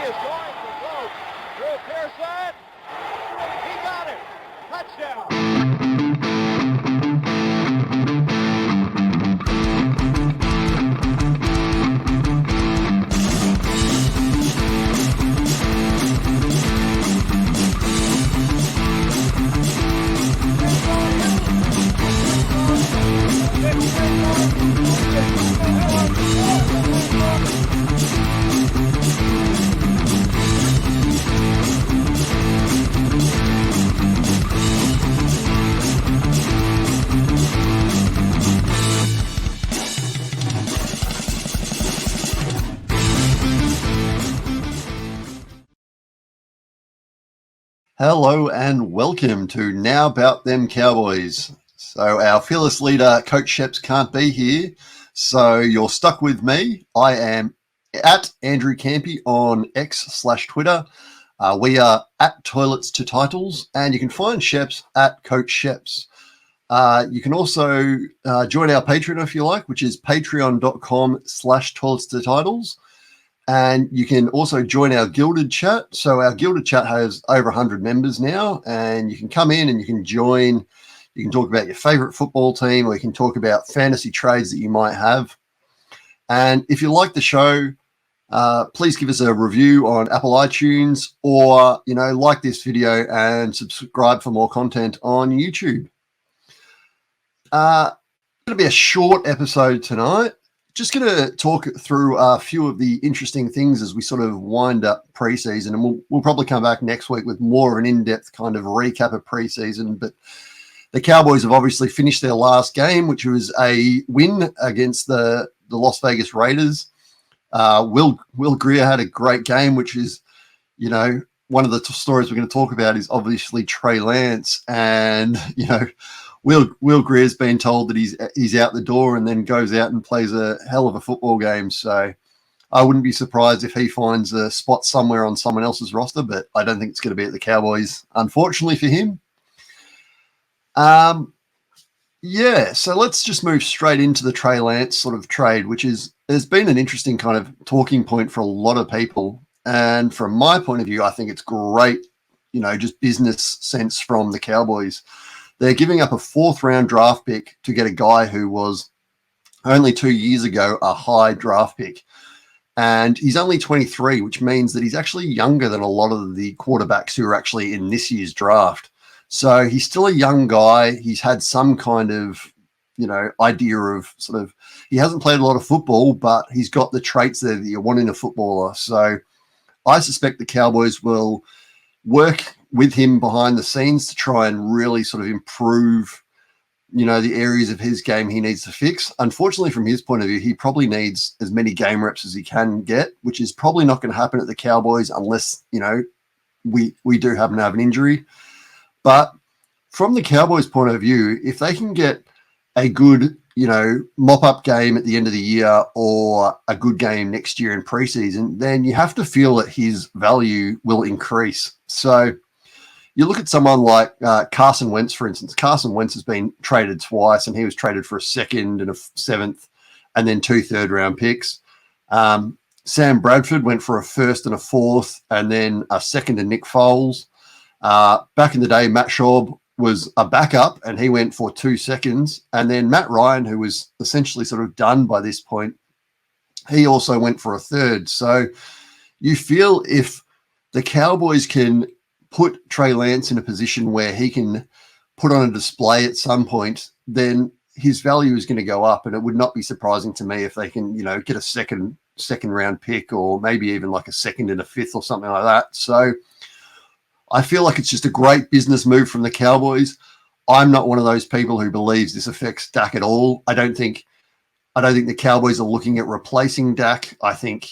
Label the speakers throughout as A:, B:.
A: is going for broke. Drew Pearson. He got it. Touchdown.
B: Hello and welcome to Now About Them Cowboys. So our fearless leader, Coach Sheps, can't be here, so you're stuck with me. I am at Andrew Campy on X/Twitter. We are at Toilets to Titles, and you can find Sheps at Coach Sheps. You can also join our Patreon if you like, which is patreon.com/Toilets to Titles. And you can also join our Gilded Chat. So our Gilded Chat has over 100 members now, and you can come in and you can join. You can talk about your favorite football team, or you can talk about fantasy trades that you might have. And if you like the show, please give us a review on Apple iTunes, or, like this video and subscribe for more content on YouTube. It's going to be a short episode tonight. Just going to talk through a few of the interesting things as we sort of wind up preseason, and we'll probably come back next week with more of an in-depth kind of recap of preseason. But the Cowboys have obviously finished their last game, which was a win against the Las Vegas Raiders. Will Grier had a great game, which is, one of the stories we're going to talk about is obviously Trey Lance, and Will Greer's been told that he's out the door and then goes out and plays a hell of a football game. So I wouldn't be surprised if he finds a spot somewhere on someone else's roster, but I don't think it's going to be at the Cowboys, unfortunately for him. So let's just move straight into the Trey Lance sort of trade, which has been an interesting kind of talking point for a lot of people. And from my point of view, I think it's great, just business sense from the Cowboys. They're giving up a 4th-round draft pick to get a guy who was only 2 years ago a high draft pick. And he's only 23, which means that he's actually younger than a lot of the quarterbacks who are actually in this year's draft. So he's still a young guy. He's had some kind of, idea of sort of, he hasn't played a lot of football, but he's got the traits there that you want in a footballer. So I suspect the Cowboys will work with him behind the scenes to try and really sort of improve, the areas of his game he needs to fix. Unfortunately, from his point of view, he probably needs as many game reps as he can get, which is probably not going to happen at the Cowboys unless, we do happen to have an injury. But from the Cowboys' point of view, if they can get a good, mop-up game at the end of the year or a good game next year in preseason, then you have to feel that his value will increase. So you look at someone like Carson Wentz, for instance. Carson Wentz has been traded twice, and he was traded for a 2nd and a 7th and then 2 third-round picks. Sam Bradford went for a 1st and a 4th and then a 2nd to Nick Foles. Back in the day, Matt Schaub was a backup, and he went for 2 seconds. And then Matt Ryan, who was essentially sort of done by this point, he also went for a 3rd. So you feel if the Cowboys can put Trey Lance in a position where he can put on a display at some point, then his value is going to go up. And it would not be surprising to me if they can, get a second round pick, or maybe even like a 2nd and a 5th or something like that. So I feel like it's just a great business move from the Cowboys. I'm not one of those people who believes this affects Dak at all. I don't think the Cowboys are looking at replacing Dak. I think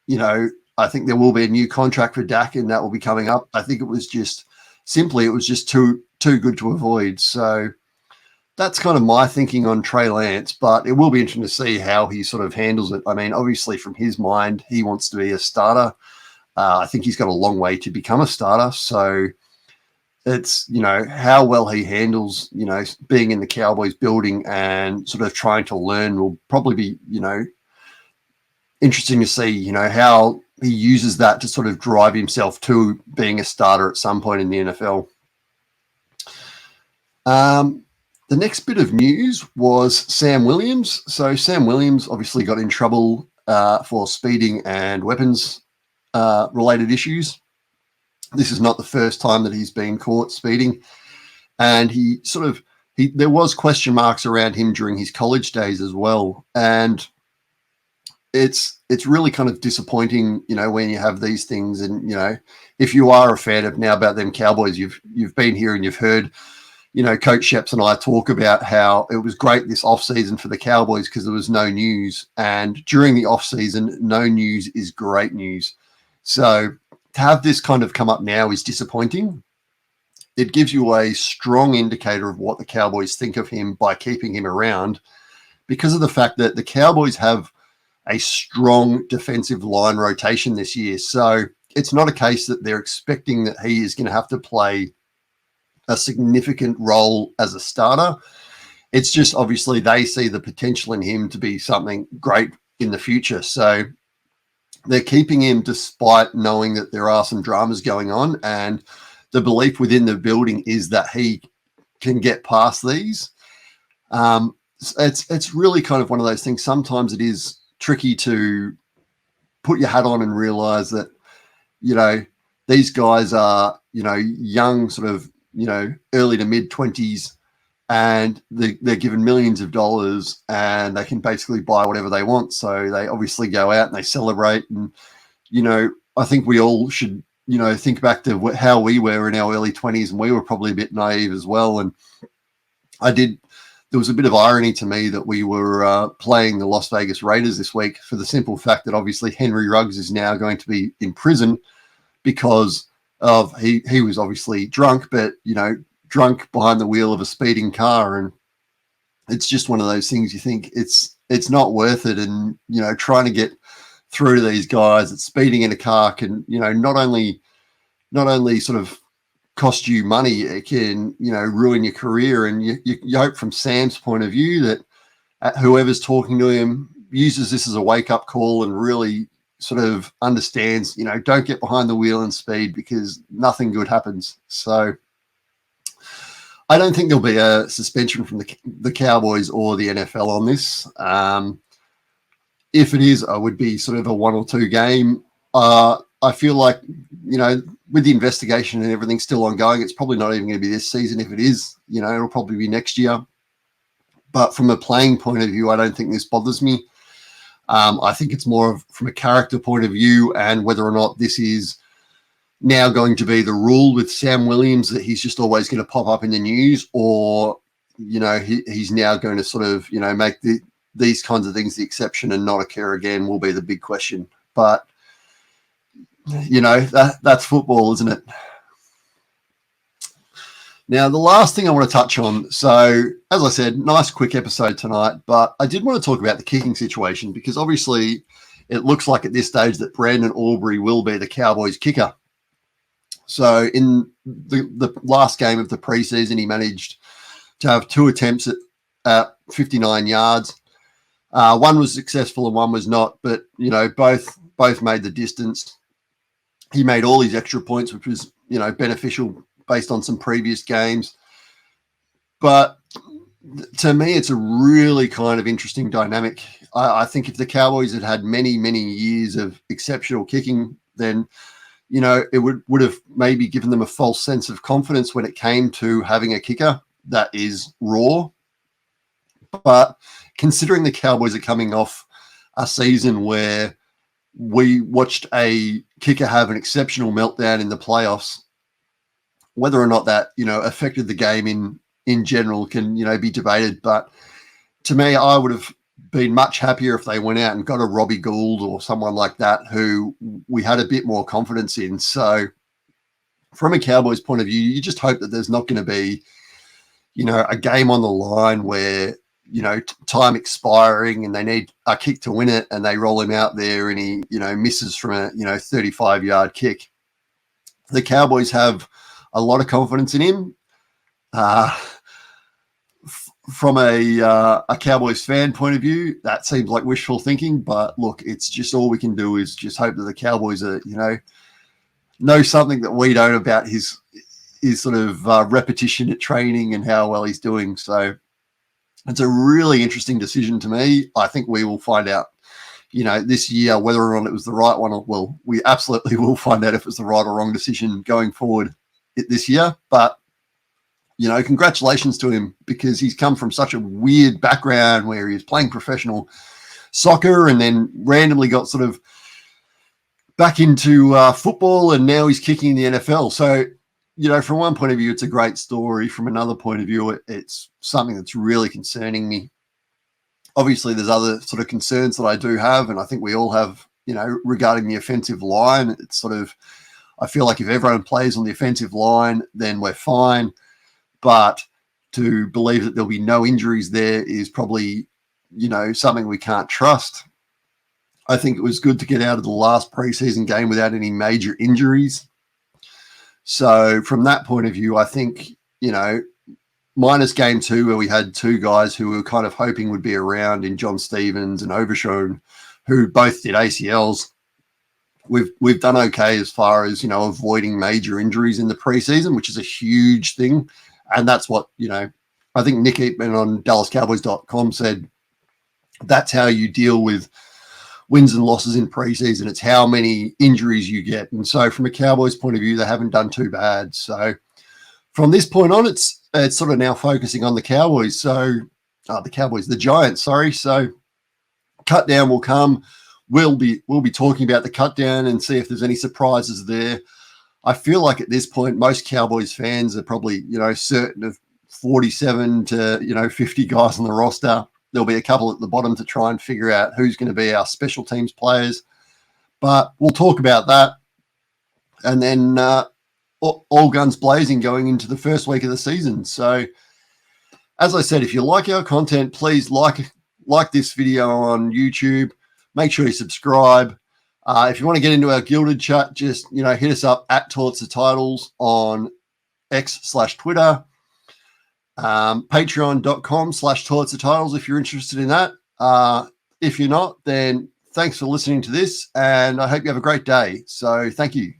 B: there will be a new contract for Dak, and that will be coming up. I think it was just too good to avoid. So that's kind of my thinking on Trey Lance, but it will be interesting to see how he sort of handles it. I mean, obviously from his mind, he wants to be a starter. I think he's got a long way to become a starter. So it's, how well he handles, being in the Cowboys building and sort of trying to learn will probably be, interesting to see, how he uses that to sort of drive himself to being a starter at some point in the NFL. The next bit of news was Sam Williams. So Sam Williams obviously got in trouble for speeding and weapons related issues. This is not the first time that he's been caught speeding. And there was question marks around him during his college days as well. And it's really kind of disappointing, when you have these things. And, if you are a fan of Now About Them Cowboys, you've been here and you've heard, Coach Sheps and I talk about how it was great this offseason for the Cowboys because there was no news. And during the offseason, no news is great news. So to have this kind of come up now is disappointing. It gives you a strong indicator of what the Cowboys think of him by keeping him around, because of the fact that the Cowboys have a strong defensive line rotation this year. So it's not a case that they're expecting that he is going to have to play a significant role as a starter. It's just obviously they see the potential in him to be something great in the future. So they're keeping him despite knowing that there are some dramas going on, and the belief within the building is that he can get past these. It's really kind of one of those things. Sometimes it is tricky to put your hat on and realize that, these guys are, young, sort of, early to mid 20s, and they're given millions of dollars and they can basically buy whatever they want. So they obviously go out and they celebrate. And, I think we all should, think back to how we were in our early 20s, and we were probably a bit naive as well. And there was a bit of irony to me that we were playing the Las Vegas Raiders this week for the simple fact that obviously Henry Ruggs is now going to be in prison because of he was obviously drunk, but, drunk behind the wheel of a speeding car. And it's just one of those things you think it's not worth it. And, trying to get through to these guys that speeding in a car can, not only sort of cost you money, it can, ruin your career. And you hope from Sam's point of view that whoever's talking to him uses this as a wake-up call and really sort of understands, don't get behind the wheel and speed, because nothing good happens. So I don't think there'll be a suspension from the Cowboys or the NFL on this. If it is, it would be sort of a 1 or 2 game. I feel like, with the investigation and everything still ongoing, it's probably not even going to be this season. If it is, it'll probably be next year. But from a playing point of view, I don't think this bothers me. I think it's more of from a character point of view, and whether or not this is now going to be the rule with Sam Williams, that he's just always going to pop up in the news, or, he's now going to sort of, make these kinds of things the exception and not occur again, will be the big question. But, that's football, isn't it? Now, the last thing I want to touch on, so as I said, nice quick episode tonight, but I did want to talk about the kicking situation, because obviously it looks like at this stage that Brandon Aubrey will be the Cowboys kicker. So in the last game of the preseason, he managed to have 2 attempts at 59 yards. One was successful and one was not, but, both made the distance. He made all his extra points, which was, beneficial based on some previous games. But to me, it's a really kind of interesting dynamic. I think if the Cowboys had had many, many years of exceptional kicking, then, it would have maybe given them a false sense of confidence when it came to having a kicker that is raw. But considering the Cowboys are coming off a season where we watched a kicker have an exceptional meltdown in the playoffs, whether or not that, affected the game in general can, be debated. But to me, I would have been much happier if they went out and got a Robbie Gould or someone like that who we had a bit more confidence in. So from a Cowboys point of view, you just hope that there's not going to be, a game on the line where, time expiring and they need a kick to win it and they roll him out there and he, misses from a, 35-yard kick. The Cowboys have a lot of confidence in him. from a Cowboys fan point of view, that seems like wishful thinking. But look, it's just all we can do is just hope that the Cowboys are, know something that we don't about his sort of repetition at training and how well he's doing. So it's a really interesting decision to me. I think we will find out, this year whether or not it was the right one. Well, we absolutely will find out if it's the right or wrong decision going forward this year. But congratulations to him, because he's come from such a weird background where he was playing professional soccer and then randomly got sort of back into football, and now he's kicking in the NFL. So, from one point of view, it's a great story. From another point of view, it's something that's really concerning me. Obviously, there's other sort of concerns that I do have, and I think we all have, regarding the offensive line. It's sort of, I feel like if everyone plays on the offensive line, then we're fine. But to believe that there'll be no injuries there is probably, something we can't trust. I think it was good to get out of the last preseason game without any major injuries. So from that point of view, I think, minus game 2, where we had 2 guys who we were kind of hoping would be around in John Stevens and Overshown, who both did ACLs, we've done okay as far as, avoiding major injuries in the preseason, which is a huge thing. And that's what, I think Nick Eatman on DallasCowboys.com said, that's how you deal with wins and losses in preseason. It's how many injuries you get. And so from a Cowboys point of view, they haven't done too bad. So from this point on, it's sort of now focusing on the Cowboys. So the Giants, sorry. So cut down will come. We'll be talking about the cut down and see if there's any surprises there. I feel like at this point, most Cowboys fans are probably, certain of 47 to, 50 guys on the roster. There'll be a couple at the bottom to try and figure out who's going to be our special teams players. But we'll talk about that. And then all guns blazing going into the first week of the season. So as I said, if you like our content, please like this video on YouTube. Make sure you subscribe. If you want to get into our Gilded chat, just, hit us up at Torts the Titles on X/Twitter. Patreon.com/Torts the Titles if you're interested in that. If you're not, then thanks for listening to this, and I hope you have a great day. So thank you.